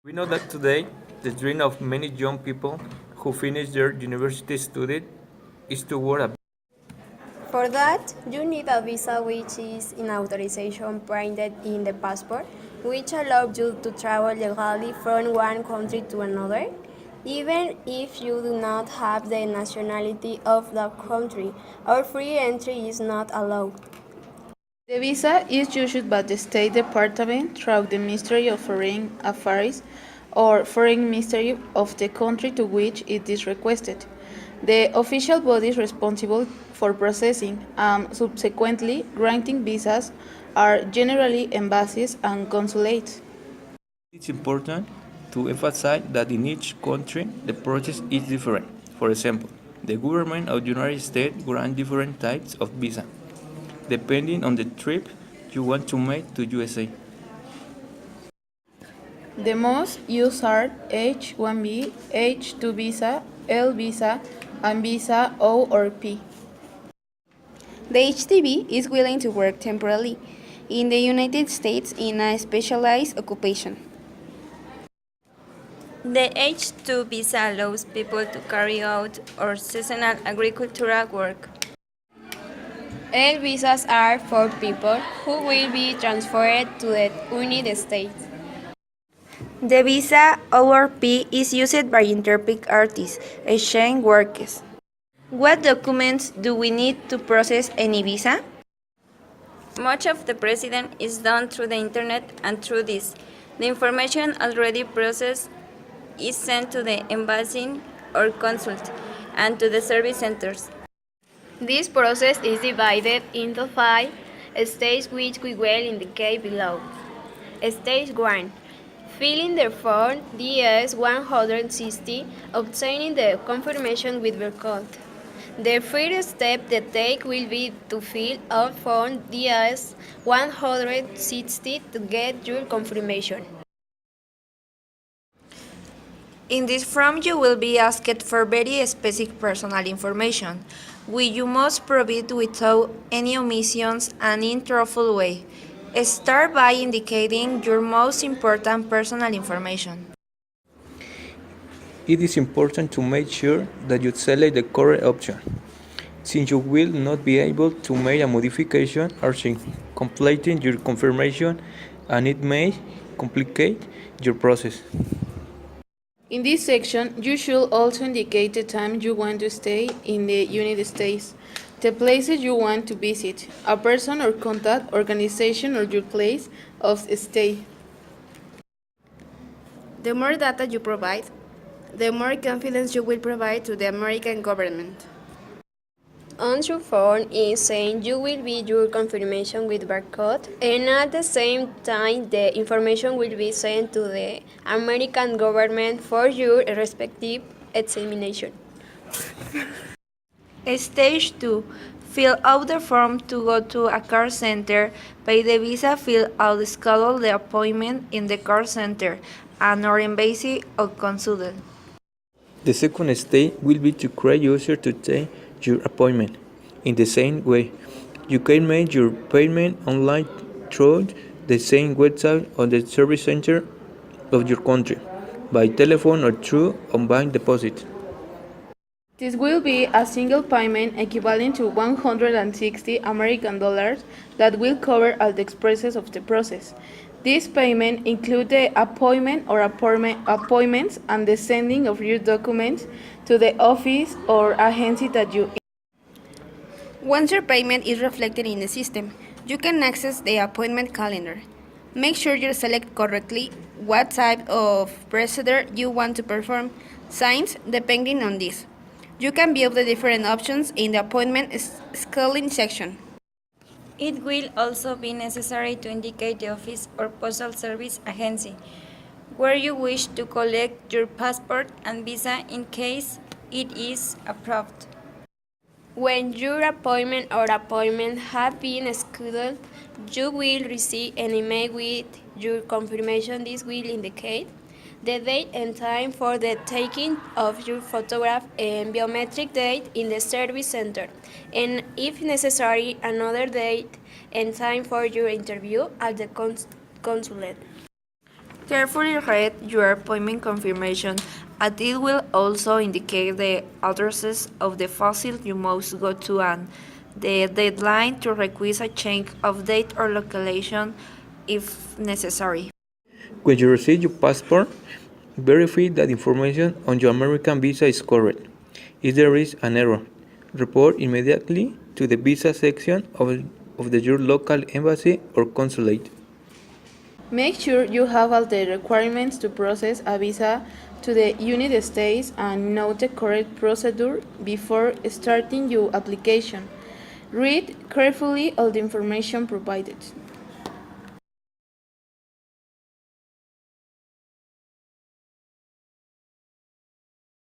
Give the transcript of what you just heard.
We know that today, the dream of many young people who finish their university study is to work abroad. For that, you need a visa which is an authorization printed in the passport, which allows you to travel legally from one country to another, even if you do not have the nationality of that country, or free entry is not allowed. The visa is issued by the State Department through the Ministry of Foreign Affairs or Foreign Ministry of the country to which it is requested. The official bodies responsible for processing and subsequently granting visas are generally embassies and consulates. It's important to emphasize that in each country the process is different. For example, the government of the United States grants different types of visa, depending on the trip you want to make to USA. The most used are H-1B, H-2 visa, L visa, and visa O or P. The HTV is willing to work temporarily in the United States in a specialized occupation. The H-2 visa allows people to carry out or seasonal agricultural work. L visas are for people who will be transferred to the United States. The visa ORP is used by interpreting artists, exchange workers. What documents do we need to process any visa? Much of the processing is done through the internet and through this. The information already processed is sent to the embassy or consulate and to the service centers. This process is divided into 5 stages which we will indicate below. Stage 1. Filling the form DS-160, obtaining the confirmation with your code. The first step they take will be to fill out form DS-160 to get your confirmation. In this form, you will be asked for very specific personal information, which you must provide without any omissions and in truthful way. Start by indicating your most important personal information. It is important to make sure that you select the correct option, since you will not be able to make a modification or change completing your confirmation, and it may complicate your process. In this section, you should also indicate the time you want to stay in the United States, the places you want to visit, a person or contact, organization, or your place of stay. The more data you provide, the more confidence you will provide to the American government. On your phone is saying you will be your confirmation with barcode, and at the same time the information will be sent to the American government for your respective examination. Stage 2. Fill out the form to go to a call center, pay the visa, fill out, schedule the appointment in the call center, and or embassy or consulate. The second stage will be to create user to take your appointment. In the same way, you can make your payment online through the same website or the service center of your country, by telephone or through online deposit. This will be a single payment equivalent to 160 American dollars that will cover all the expenses of the process. This payment includes the appointment or appointments and the sending of your documents to the office or agency that you. Once your payment is reflected in the system, you can access the appointment calendar. Make sure you select correctly what type of procedure you want to perform, since depending on this, you can view the different options in the appointment scheduling section. It will also be necessary to indicate the office or postal service agency where you wish to collect your passport and visa in case it is approved. When your appointment or appointment have been scheduled, you will receive an email with your confirmation. This will indicate the date and time for the taking of your photograph and biometric date in the service center, and if necessary, another date and time for your interview at the consulate. Carefully read your appointment confirmation, and it will also indicate the addresses of the facility you must go to and the deadline to request a change of date or location if necessary. When you receive your passport, verify that information on your American visa is correct. If there is an error, report immediately to the visa section of your local embassy or consulate. Make sure you have all the requirements to process a visa to the United States and know the correct procedure before starting your application. Read carefully all the information provided.